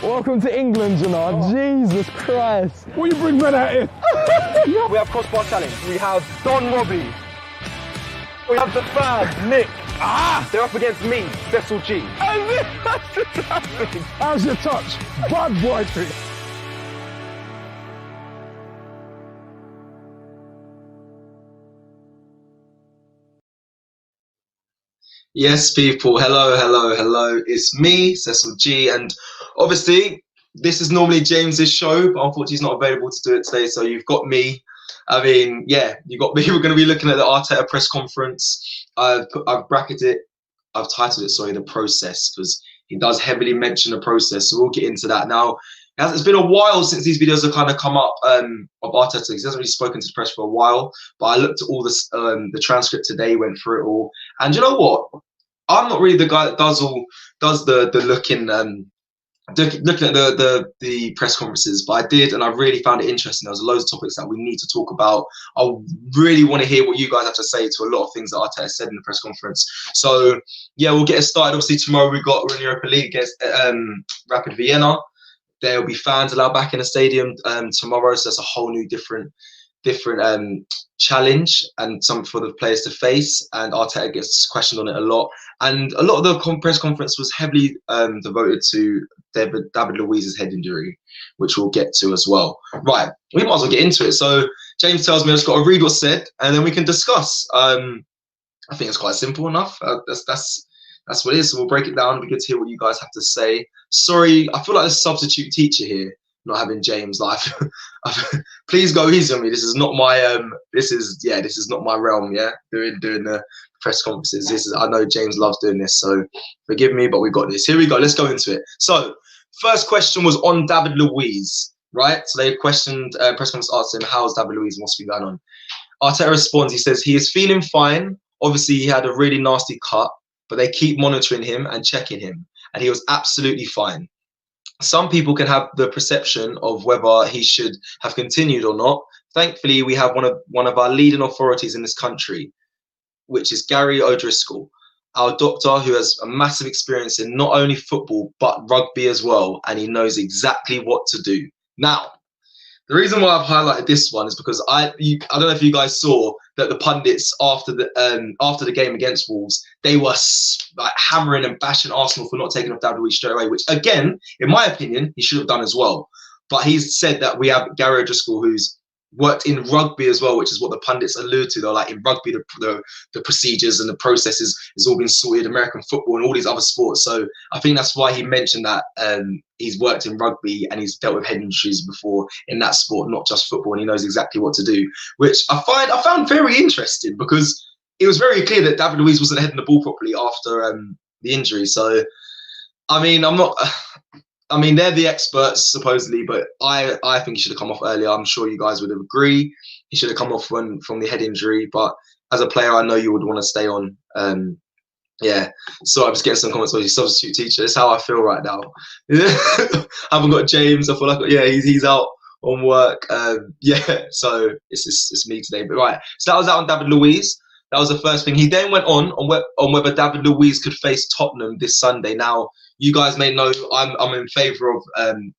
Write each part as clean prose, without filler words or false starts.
Welcome to England, you know. Oh. Jesus Christ. What you bring men out here? We have crossbar challenge. We have Don Robbie. We have the Fab, Nick. They're up against me, Cecil G. How's your touch? Bad boy thing. Yes, people. Hello, hello, hello. It's me, Cecil G, and obviously this is normally James's show, but unfortunately he's not available to do it today. So you've got me. I mean, yeah, you got me. We're going to be looking at the Arteta press conference. I've bracketed it. I've titled it, sorry, the process, because he does heavily mention the process. So we'll get into that now. It's been a while since these videos have kind of come up of Arteta. He hasn't really spoken to the press for a while, but I looked at all this, the transcript today, went through it all, and you know what? I'm not really the guy that does the looking at the press conferences, but I did, and I really found it interesting. There was loads of topics that we need to talk about. I really want to hear what you guys have to say to a lot of things that Arteta said in the press conference. So yeah, we'll get it started. Obviously tomorrow we're in Europa League against Rapid Vienna. There will be fans allowed back in the stadium tomorrow, so that's a whole new different challenge and something for the players to face, and Arteta gets questioned on it a lot, and a lot of the press conference was heavily devoted to David Luiz's head injury, which we'll get to as well. Right, we might as well get into it. So James tells me I've just got to read what's said and then we can discuss. I think it's quite simple enough. That's what it is. So we'll break it down. It'll be good to hear what you guys have to say. Sorry, I feel like there's a substitute teacher here, not having James live. Please go easy on me. This is not my this is not my realm. Yeah, doing the press conferences. I know James loves doing this, so forgive me, but we got this. Here we go. Let's go into it. So first question was on David Luiz, right? So they questioned press conference, asked him how's David Luiz and what's been going on. Arteta responds. He says he is feeling fine. Obviously he had a really nasty cut, but they keep monitoring him and checking him, and he was absolutely fine. Some people can have the perception of whether he should have continued or not. Thankfully, we have one of our leading authorities in this country, which is Gary O'Driscoll, our doctor who has a massive experience in not only football, but rugby as well, and he knows exactly what to do. Now, the reason why I've highlighted this one is because I don't know if you guys saw that the pundits after the game against Wolves, they were like hammering and bashing Arsenal for not taking off David Luiz straight away, which again, in my opinion, he should have done as well. But he's said that we have Gary O'Driscoll, who's worked in rugby as well, which is what the pundits allude to. They're like, in rugby, the procedures and the processes has all been sorted, American football and all these other sports. So I think that's why he mentioned that he's worked in rugby and he's dealt with head injuries before in that sport, not just football, and he knows exactly what to do, which I found very interesting, because it was very clear that David Luiz wasn't heading the ball properly after the injury. So I mean, they're the experts supposedly, but I think he should have come off earlier. I'm sure you guys would agree. He should have come off from the head injury, but as a player, I know you would want to stay on. Yeah, so I'm just getting some comments on his substitute teacher. That's how I feel right now. I haven't got James. I feel like, yeah, he's out on work. Yeah, so it's me today. But right, so that was out on David Luiz. That was the first thing. He then went on whether David Luiz could face Tottenham this Sunday. Now, you guys may know I'm in favour of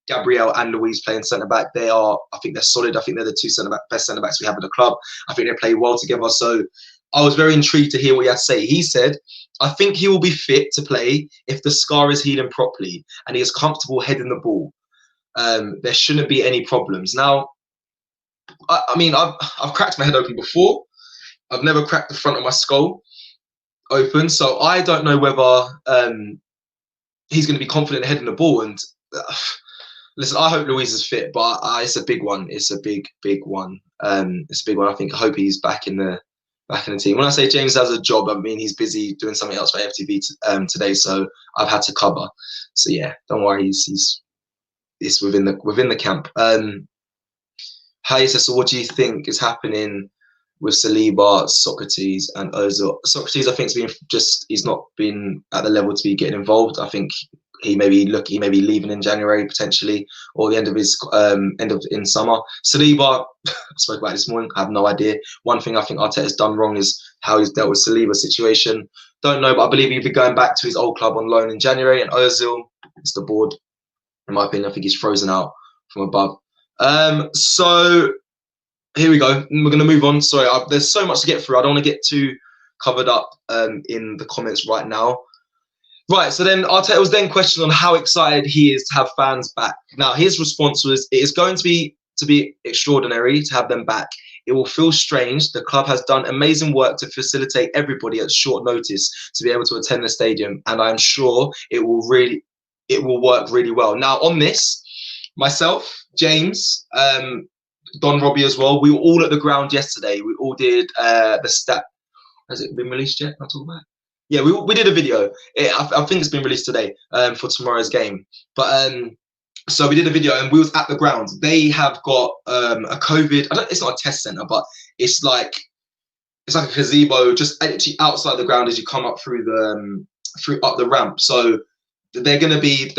Gabriel and Luiz playing centre-back. I think they're solid. I think they're the two best centre-backs we have in the club. I think they play well together. So I was very intrigued to hear what he had to say. He said, I think he will be fit to play if the scar is healing properly and he is comfortable heading the ball. There shouldn't be any problems. Now, I mean, I've cracked my head open before. I've never cracked the front of my skull open, so I don't know whether he's going to be confident heading the ball. And listen, I hope Luiz is fit, but it's a big one. It's a big one. It's a big one. I hope he's back in the team. When I say James has a job, I mean he's busy doing something else for AFTV today, so I've had to cover. So yeah, don't worry, it's within the camp. Hey, so what do you think is happening with Saliba, Socrates, and Ozil? Socrates, I think, he's not been at the level to be getting involved. I think he may be leaving in January potentially, or the end of in summer. Saliba, I spoke about it this morning. I have no idea. One thing I think Arteta's done wrong is how he's dealt with Saliba's situation. Don't know, but I believe he'll be going back to his old club on loan in January. And Ozil, it's the board. in my opinion. I think he's frozen out from above. So here we go. We're going to move on. Sorry, there's so much to get through. I don't want to get too covered up in the comments right now. Right, so then Arteta was then questioned on how excited he is to have fans back. Now, his response was, it is going to be extraordinary to have them back. It will feel strange. The club has done amazing work to facilitate everybody at short notice to be able to attend the stadium, and I'm sure it will work really well. Now, on this, myself, James, Don Robbie as well, we were all at the ground yesterday. We all did the stat. Has it been released yet? I'll talk about it. Yeah, we did a video. I think it's been released today for tomorrow's game. But so we did a video and we was at the ground. They have got a COVID. It's not a test center, but it's like a gazebo just actually outside the ground as you come up through the ramp. So they're going to be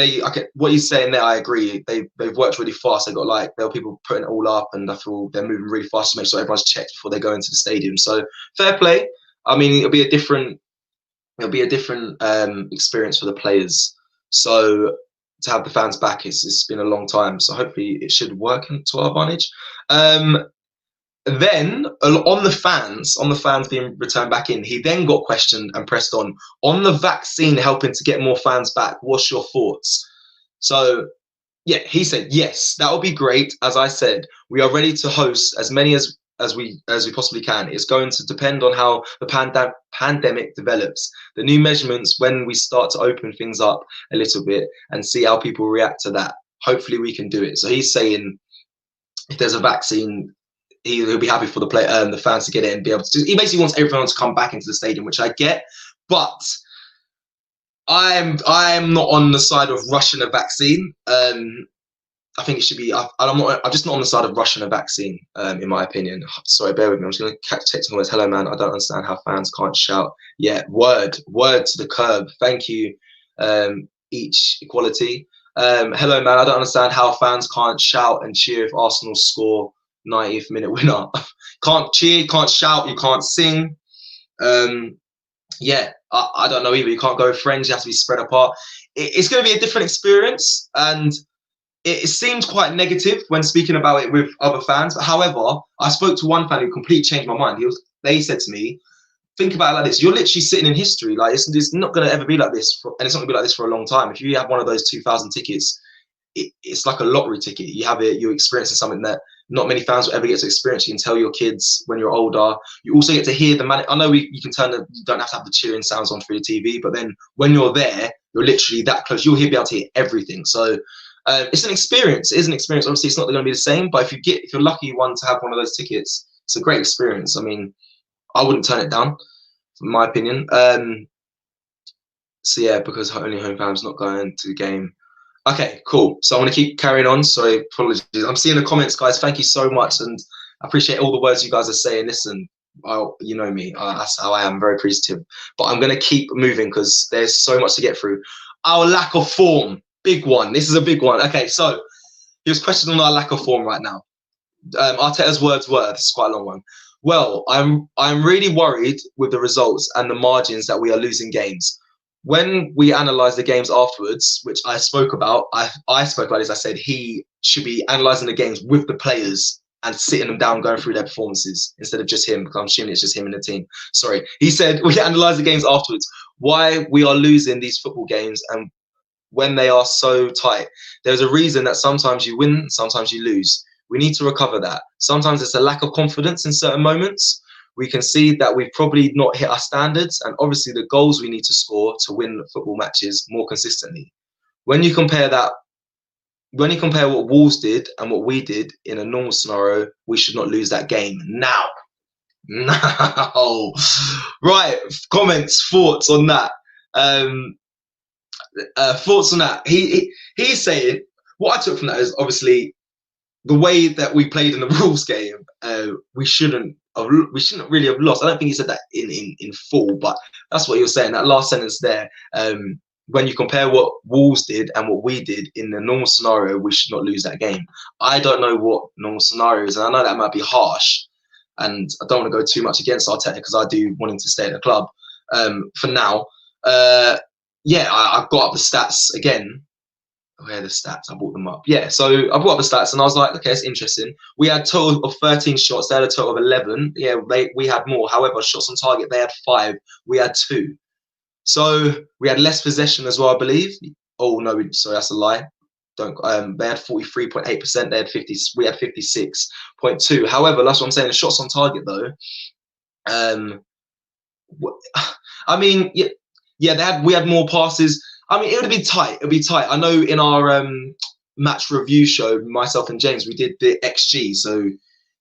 what he's saying there. I agree. They've worked really fast. They got there were people putting it all up, and I feel they're moving really fast to make sure everyone's checked before they go into the stadium. So fair play. I mean, it'll be a different experience for the players. So to have the fans back, it's been a long time. So hopefully it should work to our advantage. Then on the fans being returned back in, he then got questioned and pressed on the vaccine helping to get more fans back. What's your thoughts? So yeah, he said yes, that would be great. As I said, we are ready to host as many as we possibly can. It's going to depend on how the pandemic develops. The new measurements when we start to open things up a little bit and see how people react to that. Hopefully we can do it. So he's saying if there's a vaccine, he'll be happy for the fans to get it and be able to. He basically wants everyone to come back into the stadium, which I get, but I'm not on the side of rushing a vaccine. I think it should be. I'm just not on the side of rushing a vaccine, in my opinion. Sorry, bear with me. I'm just going to catch text words. Hello, man. I don't understand how fans can't shout. Yeah, word to the curb. Thank you. Each equality. Hello, man. I don't understand how fans can't shout and cheer if Arsenal score 90th minute winner. Can't cheer, can't shout, you can't sing. Yeah, I don't know either. You can't go with friends. You have to be spread apart. It's going to be a different experience, and it seemed quite negative when speaking about it with other fans. But however, I spoke to one fan who completely changed my mind. They said to me, think about it like this. You're literally sitting in history. Like it's not going to ever be like this. And it's not going to be like this for a long time. If you have one of those 2,000 tickets, it's like a lottery ticket. You have it, you're experiencing something that not many fans will ever get to experience. You can tell your kids when you're older. You also get to hear the man. I know you can you don't have to have the cheering sounds on through the TV, but then when you're there, you're literally that close. You'll be able to hear everything. So it's an experience. It is an experience. Obviously, it's not going to be the same, but if you're lucky one to have one of those tickets, it's a great experience. I mean, I wouldn't turn it down, in my opinion. So yeah, because only home fans not going to the game. Okay, cool. So I'm going to keep carrying on. Sorry, apologies. I'm seeing the comments, guys. Thank you so much, and I appreciate all the words you guys are saying. Listen, you know me. That's how I am. Very appreciative. But I'm going to keep moving because there's so much to get through. Our lack of form. Big one. This is a big one. Okay, so he was questioning on our lack of form right now. Arteta's words were, this is quite a long one. Well, I'm really worried with the results and the margins that we are losing games. When we analyse the games afterwards, which I spoke about, I spoke about this. I said he should be analysing the games with the players and sitting them down, going through their performances instead of just him, because I'm assuming it's just him in the team. Sorry. He said we analyse the games afterwards. Why we are losing these football games and when they are so tight. There's a reason that sometimes you win, sometimes you lose. We need to recover that. Sometimes it's a lack of confidence in certain moments. We can see that we've probably not hit our standards and obviously the goals we need to score to win football matches more consistently. When you compare what Wolves did and what we did in a normal scenario, we should not lose that game now. Right, comments, thoughts on that. Thoughts on that. He's saying what I took from that is obviously the way that we played in the Wolves game. We shouldn't really have lost. I don't think he said that in full, but that's what he was saying. That last sentence there. When you compare what Wolves did and what we did in the normal scenario, we should not lose that game. I don't know what normal scenario is, and I know that might be harsh, and I don't want to go too much against Arteta because I do want him to stay at the club for now. Yeah, I've got up the stats again. where are the stats? I brought them up. Yeah, so I brought up the stats and I was like, okay, it's interesting. We had a total of 13 shots. They had a total of 11. Yeah, we had more. However, shots on target, they had 5. We had 2. So we had less possession as well, I believe. Oh no, sorry, that's a lie. Don't. They had 43.8%. They had 50. We had 56.2. However, that's what I'm saying. The shots on target though. I mean, yeah, we had more passes. I mean, it would be tight. It'd be tight. I know in our match review show, myself and James, we did the XG. So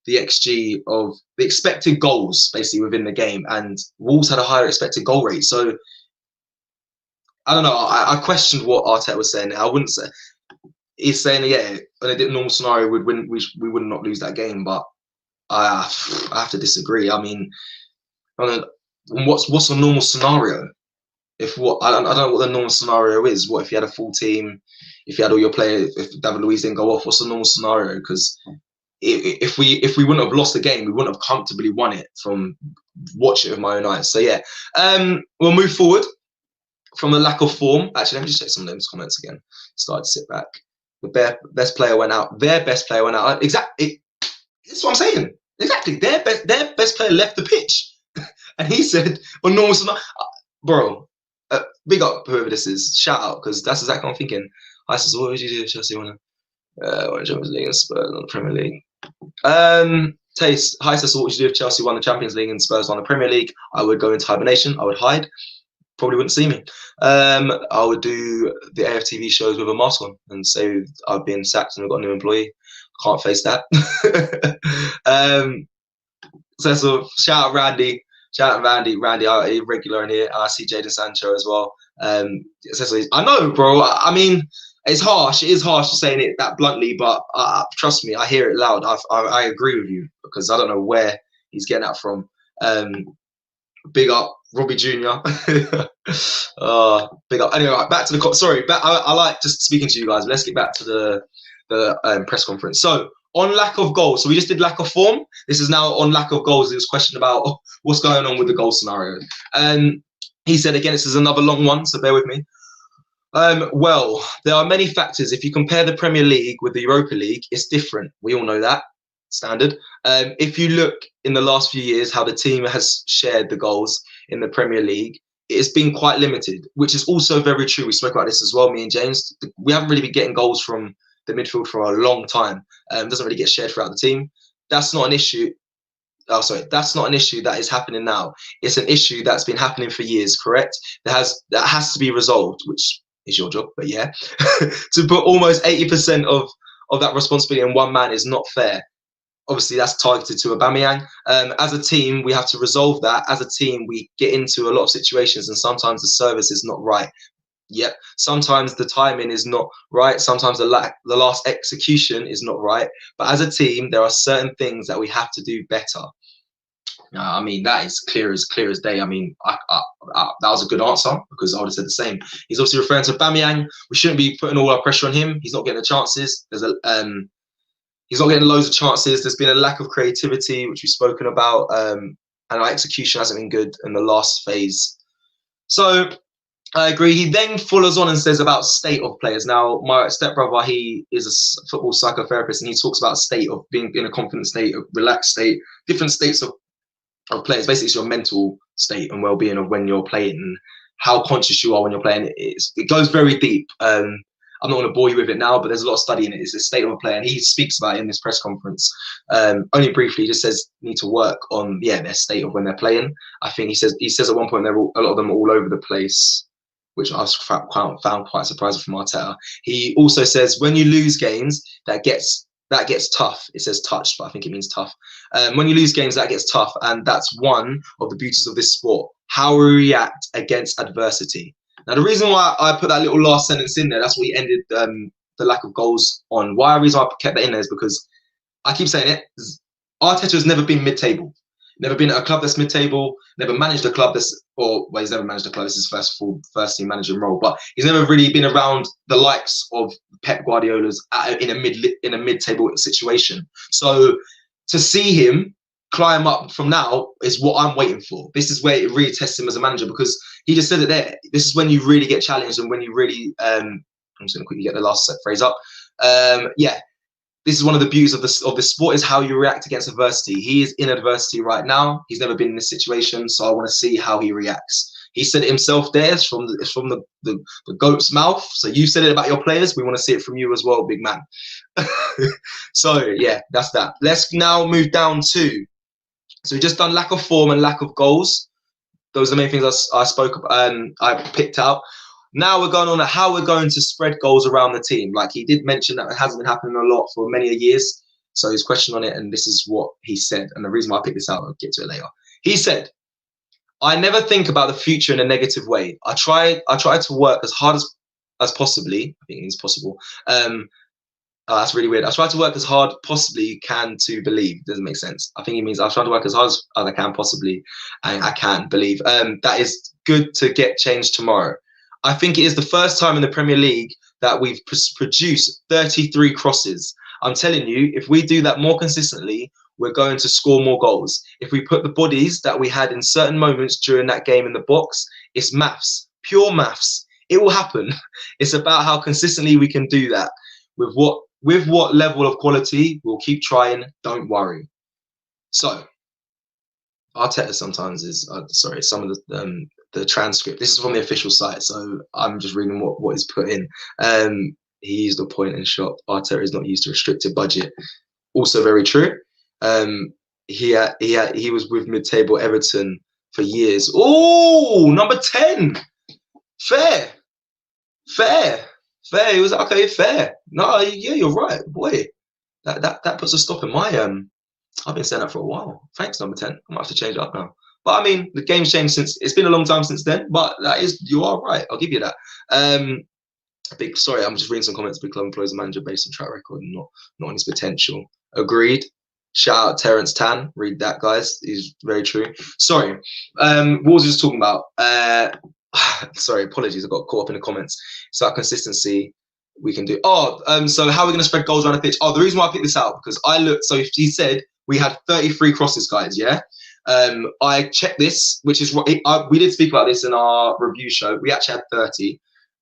the XG of the expected goals basically within the game, and Wolves had a higher expected goal rate. So I don't know. I questioned what Arteta was saying. I wouldn't say he's saying, yeah, in a normal scenario, we would not lose that game. But I have to disagree. I mean, what's a normal scenario? I don't know what the normal scenario is. What if you had a full team? If you had all your players, if David Luiz didn't go off, what's the normal scenario? Because if we wouldn't have lost the game, we wouldn't have comfortably won it from watching it with my own eyes. So yeah, we'll move forward from the lack of form. Actually, let me just check some of those comments again. Started to sit back. The best player went out. Their best player went out. Exactly. That's what I'm saying. Exactly. Their best player left the pitch, and he said, "On normal scenario, bro." Big up whoever this is. Shout out, because that's exactly what I'm thinking. I says, what would you do if Chelsea won the Champions League and Spurs won the Premier League? Taste. Hi, says, what would you do if Chelsea won the Champions League and Spurs won the Premier League? I would go into hibernation. I would hide. Probably wouldn't see me. I would do the AFTV shows with a mask on and say I've been sacked and I've got a new employee. Can't face that. So shout out Randy. Shout out Randy, a regular in here. I see Jadon Sancho as well. I know, bro. I mean, it's harsh. It is harsh saying it that bluntly, but trust me, I hear it loud. I agree with you, because I don't know where he's getting that from. Big up, Robbie Jr. Big up. Anyway, right, back to the sorry. I like just speaking to you guys. But let's get back to the press conference. So, on lack of goals, so we just did lack of form. This is now on lack of goals. It was a question about what's going on with the goal scenario. He said, again, this is another long one, so bear with me. Well, there are many factors. If you compare the Premier League with the Europa League, it's different. We all know that. Standard. If you look in the last few years, how the team has shared the goals in the Premier League, it's been quite limited, which is also very true. We spoke about this as well, me and James. We haven't really been getting goals from the midfield for a long time. Doesn't really get shared throughout the team. That's not an issue. Oh, sorry. That's not an issue that is happening now. It's an issue that's been happening for years, correct? That has to be resolved, which is your job, but yeah. To put almost 80% of that responsibility on one man is not fair. Obviously, that's targeted to Aubameyang. As a team, we have to resolve that. As a team, we get into a lot of situations, and sometimes the service is not right. Yep. Sometimes the timing is not right. Sometimes the last execution is not right. But as a team, there are certain things that we have to do better. I mean, that is clear as day. I mean, that was a good answer, because I would have said the same. He's obviously referring to Aubameyang. We shouldn't be putting all our pressure on him. He's not getting the chances. He's not getting loads of chances. There's been a lack of creativity, which we've spoken about, and our execution hasn't been good in the last phase. So I agree. He then follows on and says about state of players. Now, my stepbrother, he is a football psychotherapist, and he talks about state of being in a confident state, a relaxed state, different states of players. Basically, it's your mental state and well-being of when you're playing, and how conscious you are when you're playing. It goes very deep. I'm not going to bore you with it now, but there's a lot of study in it. It's a state of a player, and he speaks about it in this press conference. Only briefly, he just says need to work on their state of when they're playing. I think he says at one point a lot of them are all over the place, which I found quite surprising from Arteta. He also says when you lose games, that gets tough. It says touched, but I think it means tough. When you lose games, that gets tough, and that's one of the beauties of this sport: how we react against adversity. Now, the reason why I put that little last sentence in there, that's what he ended the lack of goals on. The reason I kept that in there is because I keep saying it. Arteta has never been mid-table. Never been at a club that's mid-table. Never managed a club he's never managed a club. This is his first team managing role. But he's never really been around the likes of Pep Guardiola's in a mid-table situation. So to see him climb up from now is what I'm waiting for. This is where it really tests him as a manager, because he just said it there. This is when you really get challenged, and when you really I'm just going to quickly get the last phrase up. Yeah, this is one of the beauties of this sport is how you react against adversity. He is in adversity right now. He's never been in this situation, so I want to see how he reacts. He said it himself there. It's from the goat's mouth. So you said it about your players. We want to see it from you as well, big man. So yeah, that's that. Let's now move down to. So we just done lack of form and lack of goals. Those are the main things I spoke about, I picked out. Now we're going on at how we're going to spread goals around the team. Like he did mention that it hasn't been happening a lot for many years. So he's questioned on it, and this is what he said. And the reason why I picked this out, I'll get to it later. He said, I never think about the future in a negative way. I try to work as hard as possibly. I think it's possible. That's really weird. I try to work as hard possibly can to believe. Doesn't make sense. I think he means I try to work as hard as I can possibly, and I can believe. That is good to get changed tomorrow. I think it is the first time in the Premier League that we've produced 33 crosses. I'm telling you, if we do that more consistently, we're going to score more goals. If we put the bodies that we had in certain moments during that game in the box, it's maths, pure maths. It will happen. It's about how consistently we can do that. With what level of quality, we'll keep trying. Don't worry. So, Arteta sometimes is sorry. Some of the transcript. This is from the official site, so I'm just reading what is put in. He used a point and shot. Arteta is not used to restricted budget. Also very true. He was with mid-table Everton for years. Oh, number 10. Fair. He was okay. Fair. No, yeah, you're right, boy. That puts a stop in my I've been saying that for a while. Thanks, number 10. I might have to change it up now. But I mean, the game's changed since. It's been a long time since then. But you are right. I'll give you that. Sorry, I'm just reading some comments. Big club employs a manager based on track record and not on his potential. Agreed. Shout out Terence Tan. Read that, guys. He's very true. Sorry. What was I just talking about? Sorry, apologies. I got caught up in the comments. So our consistency we can do. So how are we going to spread goals around the pitch? The reason why I picked this out because I looked. So if he said we had 33 crosses, guys. Yeah. I checked this, which is what we did speak about this in our review show. We actually had 30.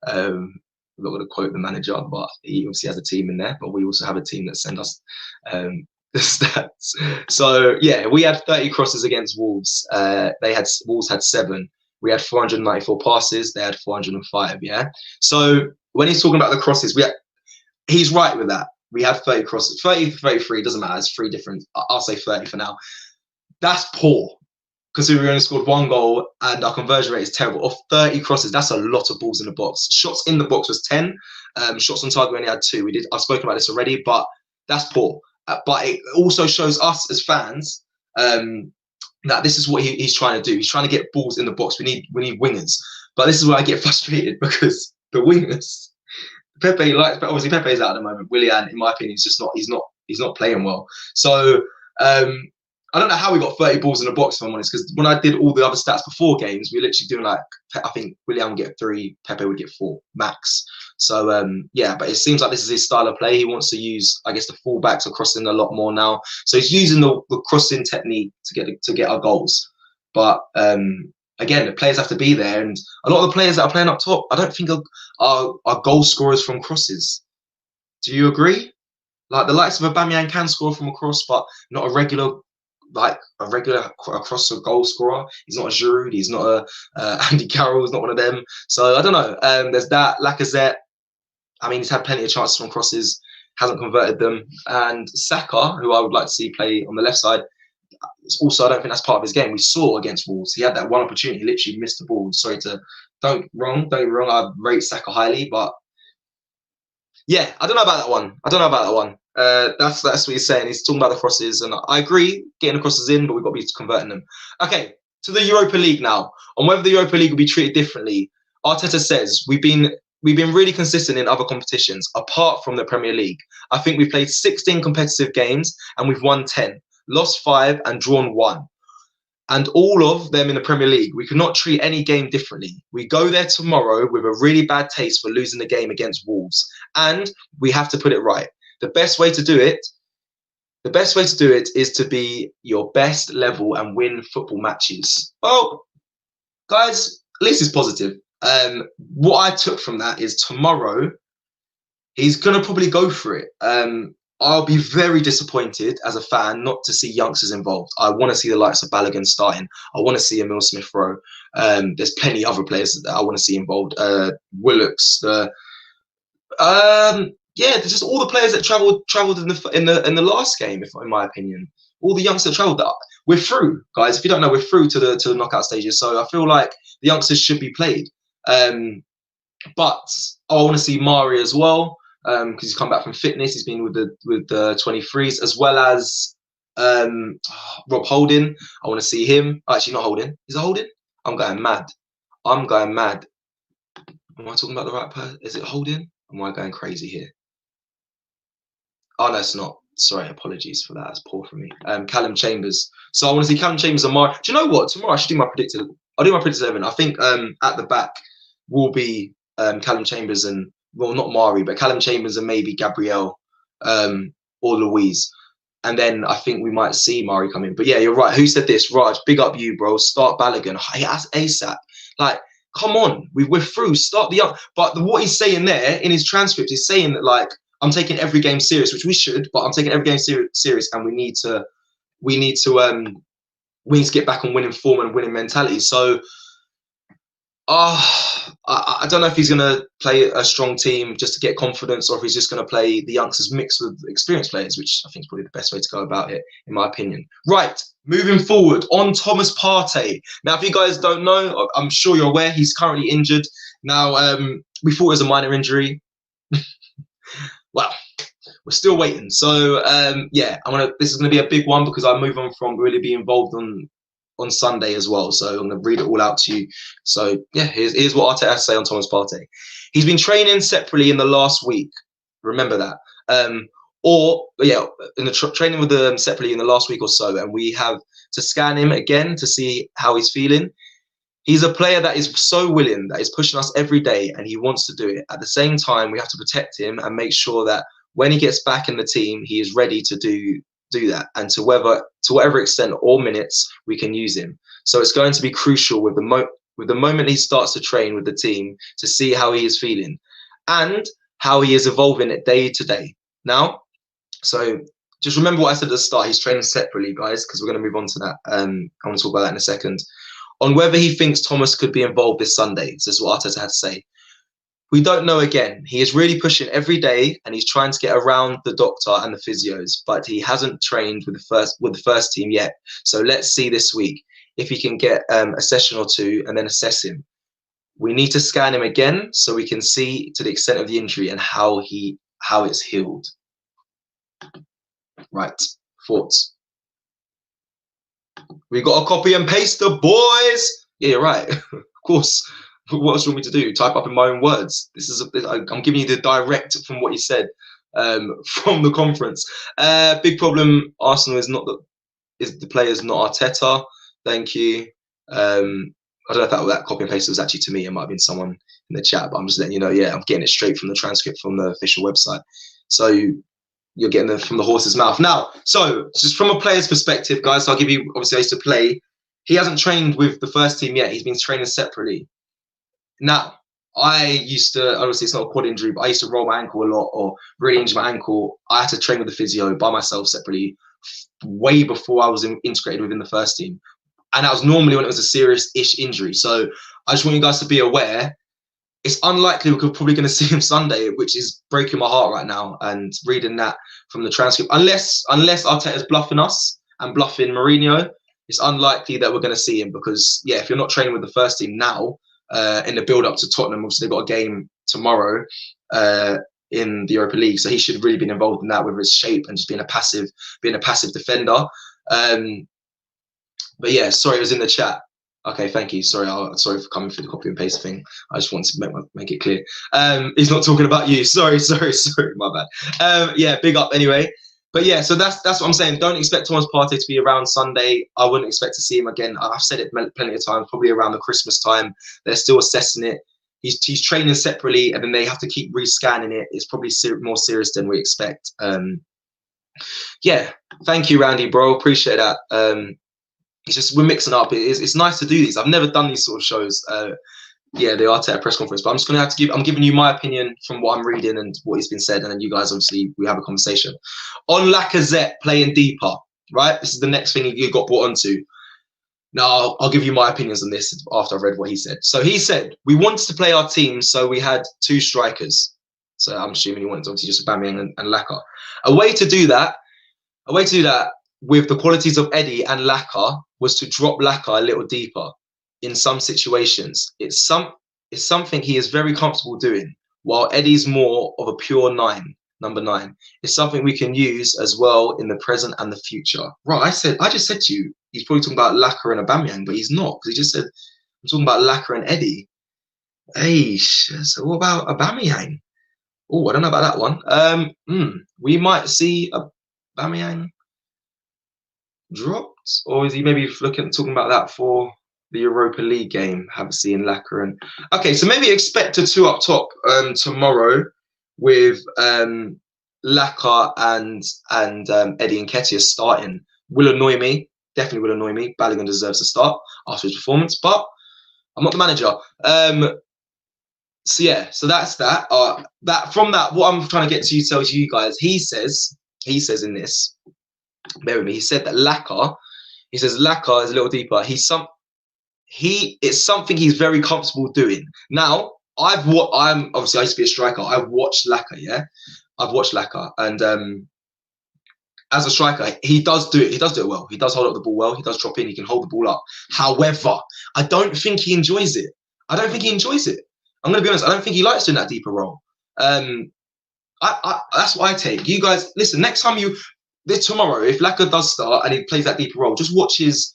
I'm not going to quote the manager, but he obviously has a team in there. But we also have a team that send us the stats. So yeah, we had 30 crosses against Wolves. Wolves had 7. We had 494 passes. They had 405. Yeah. So when he's talking about the crosses, he's right with that. We have 30 crosses. 30 to 33 doesn't matter. It's 3 different. I'll say 30 for now. That's poor because we only scored 1 goal and our conversion rate is terrible. Of 30 crosses, that's a lot of balls in the box. Shots in the box was 10. Shots on target we only had 2. I've spoken about this already, but that's poor. But it also shows us as fans that this is what he's trying to do. He's trying to get balls in the box. We need wingers. But this is where I get frustrated because the wingers, obviously Pepe's out at the moment. Willian, in my opinion, he's not playing well. So I don't know how we got 30 balls in the box, if I'm honest, because when I did all the other stats before games, we were literally doing I think Willian would get 3, Pepe would get 4 max. So yeah, but it seems like this is his style of play. He wants to use, I guess, the fullbacks are crossing a lot more now. So he's using the crossing technique to get our goals. But again, the players have to be there, and a lot of the players that are playing up top, I don't think are goal scorers from crosses. Do you agree? Like the likes of Aubameyang can score from a cross, but not a regular cross or goal scorer. He's not a Giroud. He's not a Andy Carroll. He's not one of them. So I don't know. There's that. Lacazette. I mean, he's had plenty of chances from crosses, hasn't converted them. And Saka, who I would like to see play on the left side, also I don't think that's part of his game. We saw against Wolves, he had that one opportunity, he literally missed the ball. Sorry to don't get wrong. I rate Saka highly, but yeah, I don't know about that one. That's what he's saying. He's talking about the crosses, and I agree, getting the crosses in, but we've got to be converting them. Okay, to the Europa League now. On whether the Europa League will be treated differently, Arteta says we've been really consistent in other competitions apart from the Premier League. I think we've played 16 competitive games and we've won 10, lost 5 and drawn 1. And all of them in the Premier League. We could not treat any game differently. We go there tomorrow with a really bad taste for losing the game against Wolves, and we have to put it right. The best way to do it is to be your best level and win football matches. Well, guys, at least it's positive. What I took from that is tomorrow He's gonna probably go for it. I'll be very disappointed as a fan not to see youngsters involved. I want to see the likes of Balogun starting. I want to see Emil Smith-Rowe. There's plenty other players that I want to see involved. Willocks, yeah, just all the players that travelled in the last game, in my opinion. All the youngsters that travelled. We're through, guys. If you don't know, we're through to the knockout stages. So I feel like the youngsters should be played. But I want to see Mari as well. Because he's come back from fitness, he's been with the 23s, as well as Rob Holding. I want to see him. Actually, not Holding. Is it Holding? I'm going mad. I'm going mad. Am I talking about the right person? Is it Holding? Am I going crazy here? Oh no, it's not. Sorry, apologies for that. That's poor for me. Callum Chambers. So I want to see Callum Chambers and Mari. Do you know what? Tomorrow I should do my predicted. I'll do my predicted 11. I think at the back will be Callum Chambers and. Well, not Mari, but Callum Chambers and maybe Gabriel or Luiz. And then I think we might see Mari come in. But yeah, you're right. Who said this? Raj, big up you, bro. Start Balogun. Hey, that's ASAP. Like, come on. We're through. Start the up. But what he's saying there in his transcript is saying that, like, I'm taking every game serious, which we should, but I'm taking every game serious and we need to get back on winning form and winning mentality. So I don't know if he's going to play a strong team just to get confidence or if he's just going to play the youngsters mixed with experienced players, which I think is probably the best way to go about it, in my opinion. Right, moving forward on Thomas Partey. Now, if you guys don't know, I'm sure you're aware he's currently injured. Now, we thought it was a minor injury. Well, we're still waiting. So, yeah, this is going to be a big one because I move on from really being involved on Sunday as well. So I'm going to read it all out to you. So yeah, here's what Arteta has to say on Thomas Partey. He's been training separately in the last week. Remember that. In the training with them separately in the last week or so. And we have to scan him again to see how he's feeling. He's a player that is so willing, that is pushing us every day, and he wants to do it. At the same time, we have to protect him and make sure that when he gets back in the team, he is ready to do that, and to whatever extent or minutes we can use him. So it's going to be crucial with the moment he starts to train with the team to see how he is feeling and how he is evolving it day to day. Now, so just remember what I said at the start. He's training separately, guys, because we're going to move on to that. I want to talk about that in a second. On whether he thinks Thomas could be involved this Sunday. This is what Arteta had to say. We don't know again. He is really pushing every day and he's trying to get around the doctor and the physios, but he hasn't trained with the first team yet. So let's see this week if he can get a session or two and then assess him. We need to scan him again so we can see to the extent of the injury and how it's healed. Right. Thoughts? We got to copy and paste the boys. Yeah, you're right. Of course. What else do you want me to do? Type up in my own words. I'm giving you the direct from what he said from the conference. Big problem. Arsenal is the players, not Arteta. Thank you. I don't know if that copy and paste was actually to me. It might have been someone in the chat, but I'm just letting you know. Yeah, I'm getting it straight from the transcript from the official website. So you're getting it from the horse's mouth. Now, so just from a player's perspective, guys, I'll give you. Obviously, I used to play. He hasn't trained with the first team yet. He's been training separately. Now, I used to, obviously it's not a quad injury, but I used to roll my ankle a lot or really injure my ankle. I had to train with the physio by myself separately way before I was integrated within the first team. And that was normally when it was a serious-ish injury. So I just want you guys to be aware. It's unlikely we're probably going to see him Sunday, which is breaking my heart right now. And reading that from the transcript, unless Arteta's bluffing us and bluffing Mourinho, it's unlikely that we're going to see him because, yeah, if you're not training with the first team now, in the build up to Tottenham, obviously they've got a game tomorrow in the Europa League, so he should have really been involved in that with his shape and just being a passive defender. But yeah, sorry, it was in the chat. Okay, thank you. Sorry for coming through the copy and paste thing. I just wanted to make it clear. He's not talking about you. Sorry, my bad. Yeah, big up anyway. But yeah, so that's what I'm saying. Don't expect Thomas Partey to be around Sunday. I wouldn't expect to see him again. I've said it plenty of times, probably around the Christmas time. They're still assessing it. He's training separately, and then they have to keep rescanning it. It's probably more serious than we expect. Yeah, thank you, Randy, bro. Appreciate that. It's just we're mixing up. It's nice to do these. I've never done these sort of shows. Yeah, the Arteta press conference. But I'm just gonna have to give. I'm giving you my opinion from what I'm reading and what has been said, and then you guys obviously we have a conversation on Lacazette playing deeper. Right, this is the next thing you got brought onto. Now I'll give you my opinions on this after I've read what he said. So he said we wanted to play our team, so we had 2 strikers. So I'm assuming he wanted obviously just Aubameyang and Laca. A way to do that with the qualities of Eddie and Laca was to drop Laca a little deeper in some situations. It's something he is very comfortable doing, while Eddie's more of a pure 9, number 9. It's something we can use as well in the present and the future. Right, I just said to you, he's probably talking about Laca and Aubameyang, but he's not, because he just said, I'm talking about Laca and Eddie. Hey, so what about Aubameyang? Oh, I don't know about that one. We might see Aubameyang dropped, or is he maybe talking about that for the Europa League game? Have seen Laca and okay, so maybe expect a 2 up top tomorrow with Laca and Eddie Nketiah starting. Will annoy me, definitely will annoy me. Balogun deserves to start after his performance, but I'm not the manager. So yeah, so that's that. From that, what I'm trying to get to tell you guys, he says in this, bear with me, he said that Laca is a little deeper. It's something he's very comfortable doing. Now, I'm obviously I used to be a striker. I've watched Laca, yeah. I've watched Laca, and as a striker, he does do it. He does do it well. He does hold up the ball well. He does drop in. He can hold the ball up. However, I don't think he enjoys it. I'm going to be honest. I don't think he likes doing that deeper role. That's what I take. You guys, listen. Next time tomorrow, if Laca does start and he plays that deeper role, just watch his.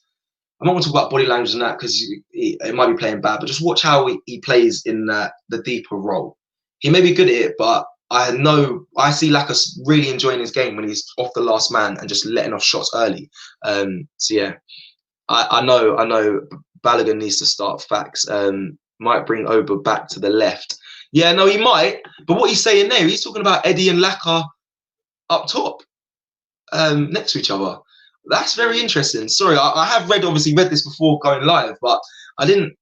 I'm not going to talk about body language and that because it might be playing bad, but just watch how he plays in the deeper role. He may be good at it, but I see Laca really enjoying his game when he's off the last man and just letting off shots early. So yeah, I know Balogun needs to start. Facts. Might bring Oba back to the left. Yeah, no, he might. But what he's saying there, he's talking about Eddie and Laca up top, next to each other. That's very interesting. Sorry, I have obviously read this before going live, but I didn't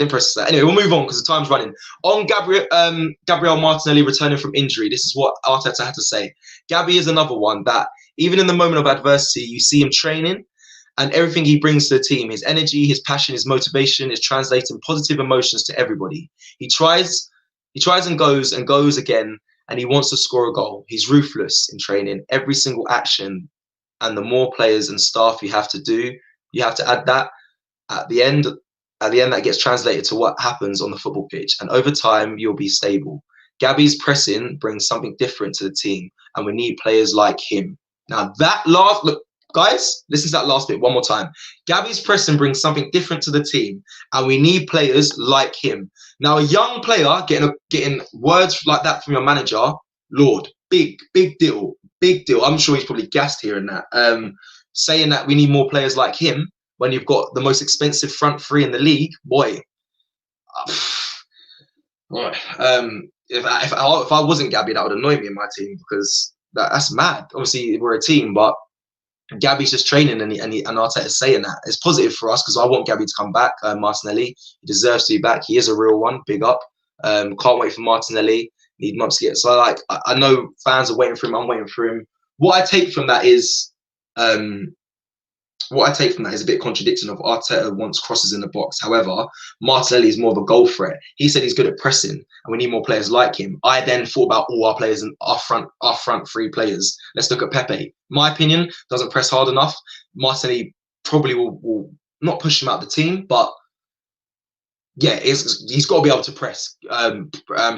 process that. Anyway, we'll move on because the time's running. On Gabriel Martinelli returning from injury, this is what Arteta had to say. Gabby is another one that, even in the moment of adversity, you see him training, and everything he brings to the team, his energy, his passion, his motivation, is translating positive emotions to everybody. He tries and goes again, and he wants to score a goal. He's ruthless in training, every single action. And the more players and staff you have to do, you have to add that at the end. At the end, that gets translated to what happens on the football pitch. And over time, you'll be stable. Gabby's pressing brings something different to the team, and we need players like him. Now, look, guys, listen to that last bit one more time. Gabby's pressing brings something different to the team, and we need players like him. Now, a young player getting words like that from your manager, Lord, big deal. Big deal. I'm sure he's probably gassed hearing that. Saying that we need more players like him when you've got the most expensive front three in the league, boy. If I wasn't Gabby, that would annoy me in my team because that's mad. Obviously, we're a team, but Gabby's just training, and Arteta's saying that. It's positive for us because I want Gabby to come back. Martinelli, he deserves to be back. He is a real one. Big up. Can't wait for Martinelli. Need months to get. So I know fans are waiting for him. I'm waiting for him. What I take from that is a bit contradicting of Arteta wants crosses in the box. However, Martinelli is more of a goal threat. He said he's good at pressing, and we need more players like him. I then thought about all our players and our front three players. Let's look at Pepe. My opinion, doesn't press hard enough. Martinelli probably will not push him out of the team, but yeah, he's got to be able to press.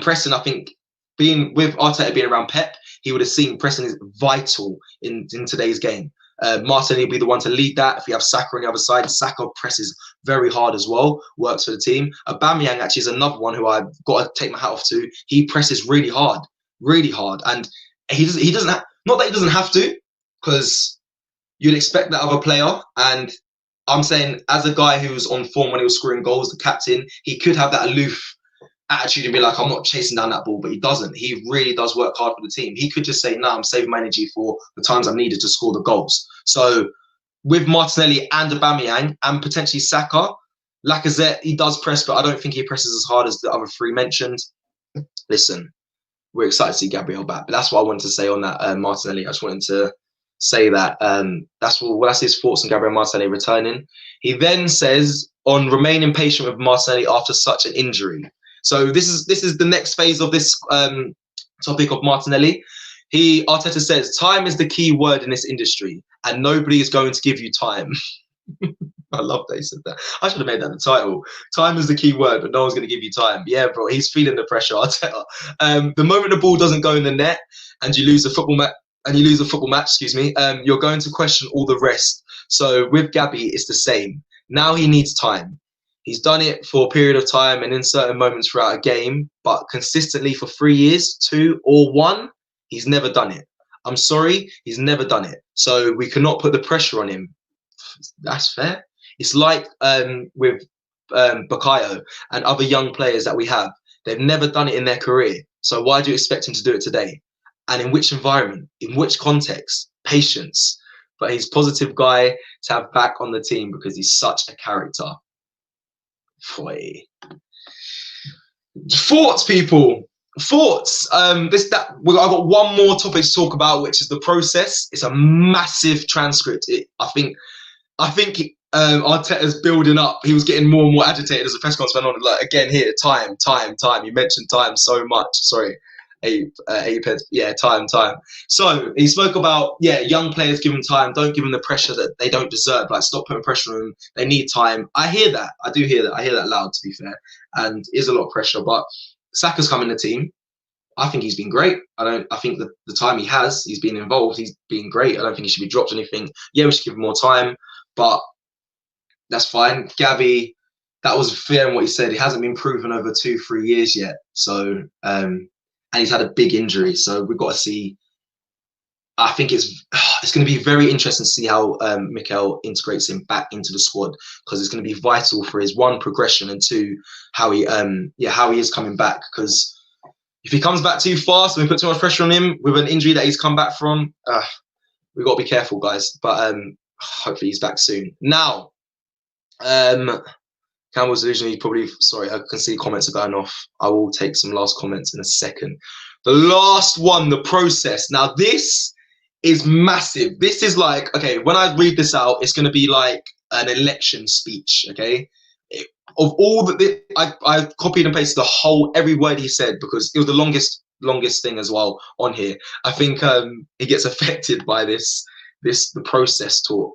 Pressing, I think, being with Arteta being around Pep, he would have seen pressing is vital in today's game. Martinelli will be the one to lead that. If we have Saka on the other side, Saka presses very hard as well, works for the team. Aubameyang actually is another one who I've got to take my hat off to. He presses really hard, and he doesn't have, not that he doesn't have to, because you'd expect that of a player. And I'm saying, as a guy who was on form when he was scoring goals, the captain, he could have that aloof attitude and be like, I'm not chasing down that ball, but he doesn't. He really does work hard for the team. He could just say, no, I'm saving my energy for the times I'm needed to score the goals. So with Martinelli and Aubameyang and potentially Saka, Lacazette, he does press, but I don't think he presses as hard as the other three mentioned. Listen, we're excited to see Gabriel back, but that's what I wanted to say on that Martinelli. I just wanted to say that that's his thoughts on Gabriel Martinelli returning. He then says on remaining patient with Martinelli after such an injury. So this is the next phase of this topic of Martinelli. Arteta says time is the key word in this industry, and nobody is going to give you time. I love that he said that. I should have made that the title. Time is the key word, but no one's going to give you time. Yeah, bro, he's feeling the pressure. Arteta. The moment the ball doesn't go in the net and you lose a football match, you're going to question all the rest. So with Gabby, it's the same. Now he needs time. He's done it for a period of time and in certain moments throughout a game, but consistently for 3 years, 2 or 1, he's never done it. I'm sorry, he's never done it. So we cannot put the pressure on him. That's fair. It's like with Bukayo and other young players that we have. They've never done it in their career. So why do you expect him to do it today? And in which environment? In which context? Patience. But he's a positive guy to have back on the team because he's such a character. Boy. Thoughts, people. Thoughts. I've got one more topic to talk about, which is the process. It's a massive transcript. I think Arteta's building up. He was getting more and more agitated as the press conference went on. Like, again here, time. You mentioned time so much. Sorry, time. So he spoke about young players given time. Don't give them the pressure that they don't deserve. Like, stop putting pressure on them. They need time. I hear that. I do hear that. I hear that loud, to be fair. And it is a lot of pressure. But Saka's come in the team. I think he's been great. I think that the time he's been involved, he's been great. I don't think he should be dropped or anything. Yeah, we should give him more time, but that's fine. Gabby, that was fair in what he said. He hasn't been proven over 2-3 years yet. So, and he's had a big injury. So we've got to see. I think it's going to be very interesting to see how Mikel integrates him back into the squad, because it's going to be vital for his 1, progression, and 2, how he is coming back. Because if he comes back too fast and we put too much pressure on him with an injury that he's come back from, we've got to be careful, guys. But hopefully he's back soon. Now, Campbell's originally probably, sorry, I can see comments are going off. I will take some last comments in a second. The last one, the process. Now, this is massive. This is like, okay, when I read this out, it's going to be like an election speech, okay? Of all that, I copied and pasted every word he said, because it was the longest thing as well on here. I think he gets affected by the process talk.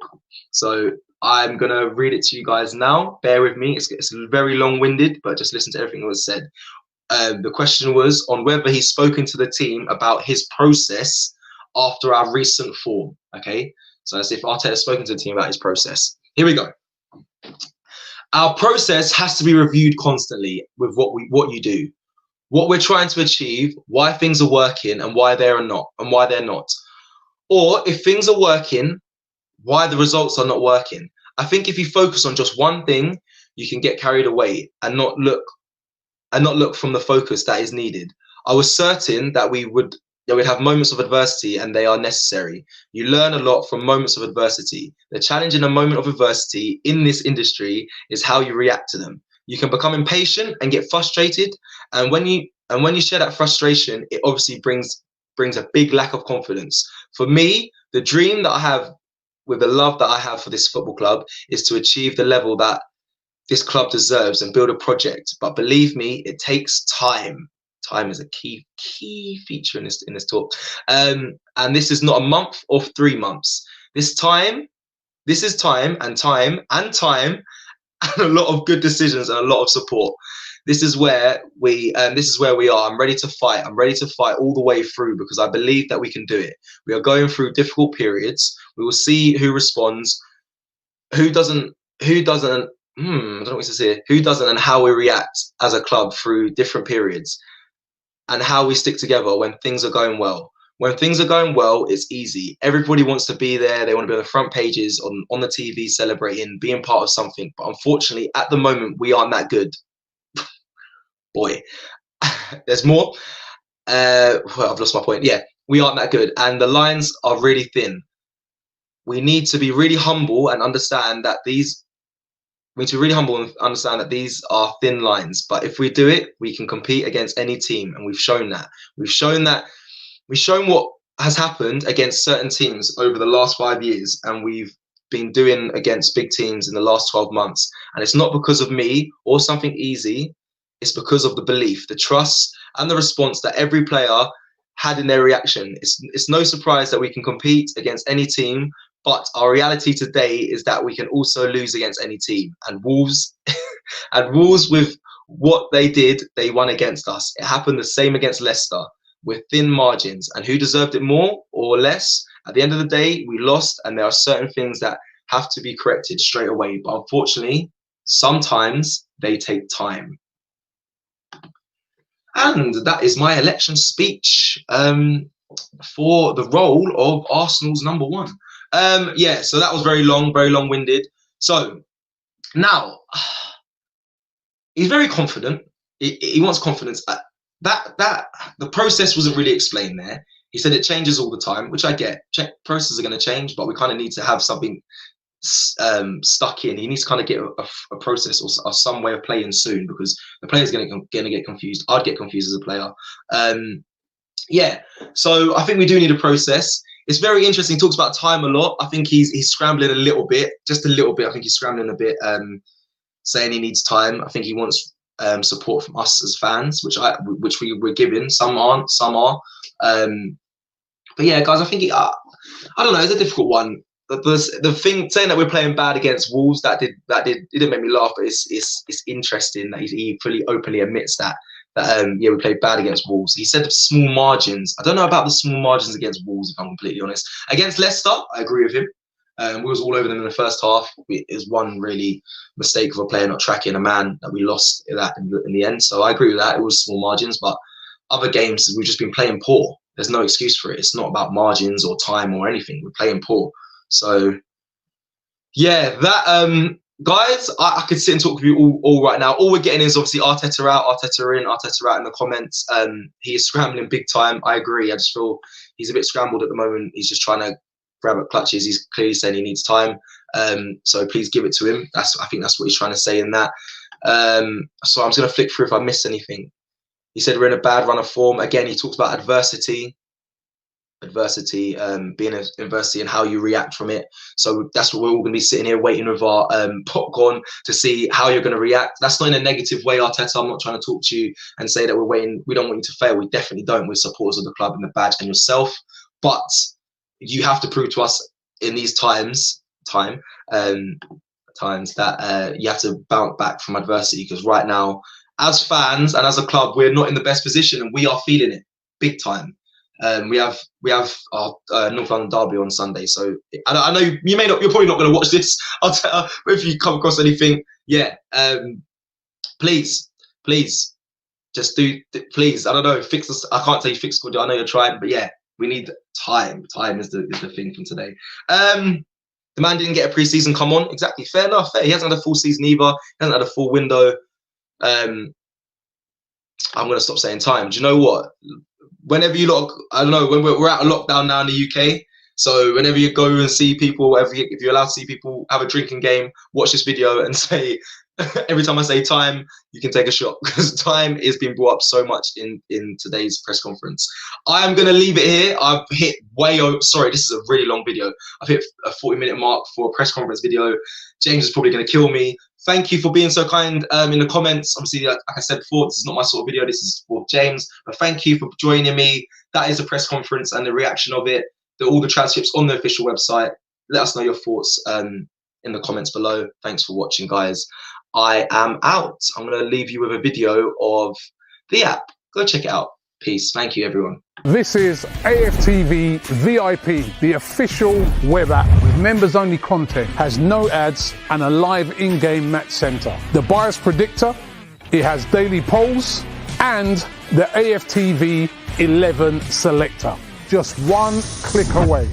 So I'm going to read it to you guys now. Bear with me. It's very long-winded, but just listen to everything that was said. The question was on whether he's spoken to the team about his process after our recent form. Okay, so as if Arteta has spoken to the team about his process. Here we go. Our process has to be reviewed constantly with what you do, what we're trying to achieve, why things are working, and why they're not. Or if things are working, why the results are not working. I think if you focus on just one thing, you can get carried away and not look from the focus that is needed. I was certain that we'd have moments of adversity, and they are necessary. You learn a lot from moments of adversity. The challenge in a moment of adversity in this industry is how you react to them. You can become impatient and get frustrated, and when you share that frustration, it obviously brings a big lack of confidence. For me, the dream that I have, with the love that I have for this football club, is to achieve the level that this club deserves and build a project. But believe me, it takes time. Time is a key feature in this talk. And this is not a month or 3 months. This is time and a lot of good decisions and a lot of support. This is where we are. I'm ready to fight. I'm ready to fight all the way through, because I believe that we can do it. We are going through difficult periods. We will see who responds, who doesn't, I don't know what to say. Who doesn't, and how we react as a club through different periods, and how we stick together when things are going well. When things are going well, it's easy. Everybody wants to be there. They want to be on the front pages, on the TV, celebrating, being part of something. But unfortunately, at the moment, we aren't that good. Boy, there's more. Well, I've lost my point. Yeah, we aren't that good, and the lines are really thin. We need to be really humble and understand that these we need to be really humble and understand that these are thin lines. But if we do it, we can compete against any team, and we've shown that. We've shown what has happened against certain teams over the last 5 years, and we've been doing against big teams in the last 12 months. And it's not because of me or something easy. It's because of the belief, the trust, and the response that every player had in their reaction. It's no surprise that we can compete against any team, but our reality today is that we can also lose against any team. And Wolves, with what they did, they won against us. It happened the same against Leicester with thin margins. And who deserved it more or less? At the end of the day, we lost, and there are certain things that have to be corrected straight away. But unfortunately, sometimes they take time. And that is my election speech for the role of Arsenal's number one. Yeah, so that was very long-winded. So now he's very confident. He wants confidence. The process wasn't really explained there. He said it changes all the time, which I get. Processes are going to change, but we kind of need to have something stuck in. He needs to kind of get a process or some way of playing soon, because the player's going to get confused. I'd get confused as a player. Yeah, so I think we do need a process. It's very interesting. He talks about time a lot. I think he's scrambling a little bit, just a little bit. I think he's scrambling a bit, saying he needs time. I think he wants support from us as fans, which we're giving. Some aren't, some are. But yeah, guys, I think I don't know. It's a difficult one. The thing saying that we're playing bad against Wolves, it didn't make me laugh, but it's interesting that he fully openly admits that yeah, we played bad against Wolves. He said small margins. I don't know about the small margins against Wolves, if I'm completely honest. Against Leicester, I agree with him. We was all over them in the first half. It was one really mistake of a player not tracking a man that we lost that in the end. So I agree with that. It was small margins, but other games we've just been playing poor. There's no excuse for it. It's not about margins or time or anything. We're playing poor. So yeah, that guys, I could sit and talk with you all right now. All we're getting is obviously Arteta out, Arteta in, Arteta out in the comments. He is scrambling big time. I agree. I just feel he's a bit scrambled at the moment. He's just trying to grab at clutches. He's clearly saying he needs time. So please give it to him. I think that's what he's trying to say in that. So I'm just going to flick through if I missed anything. He said we're in a bad run of form. Again, he talked about adversity, being an adversity and how you react from it. So that's what we're all going to be sitting here waiting with our popcorn to see how you're going to react. That's not in a negative way, Arteta. I'm not trying to talk to you and say that we're waiting. We don't want you to fail. We definitely don't. We're supporters of the club and the badge and yourself. But you have to prove to us in these times that you have to bounce back from adversity, because right now, as fans and as a club, we're not in the best position, and we are feeling it big time. We have our North London derby on Sunday, so I know you're probably not going to watch this. I'll tell if you come across anything. Yeah, please, just please. I don't know, fix us. I can't say fix good. I know you're trying, but yeah, we need time. Time is the thing from today. The man didn't get a pre-season. Come on, exactly. Fair enough. Fair. He hasn't had a full season either. He hasn't had a full window. I'm going to stop saying time. Do you know what? Whenever you I don't know, when we're out of lockdown now in the UK, so whenever you go and see people, if you're allowed to see people, have a drinking game, watch this video and say, every time I say time, you can take a shot, because time is being brought up so much in today's press conference. I'm going to leave it here. I've hit way over, sorry, this is a really long video. I've hit a 40-minute mark for a press conference video. James is probably going to kill me. Thank you for being so kind in the comments. Obviously, like I said before, this is not my sort of video. This is for James. But thank you for joining me. That is a press conference and the reaction of it. All the transcripts on the official website. Let us know your thoughts in the comments below. Thanks for watching, guys. I am out. I'm going to leave you with a video of the app. Go check it out. Peace. Thank you, everyone. This is AFTV VIP, the official web app with members-only content, has no ads and a live in-game match center. The bias predictor, it has daily polls and the AFTV 11 selector. Just one click away.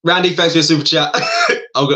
Randy, thanks for your super chat.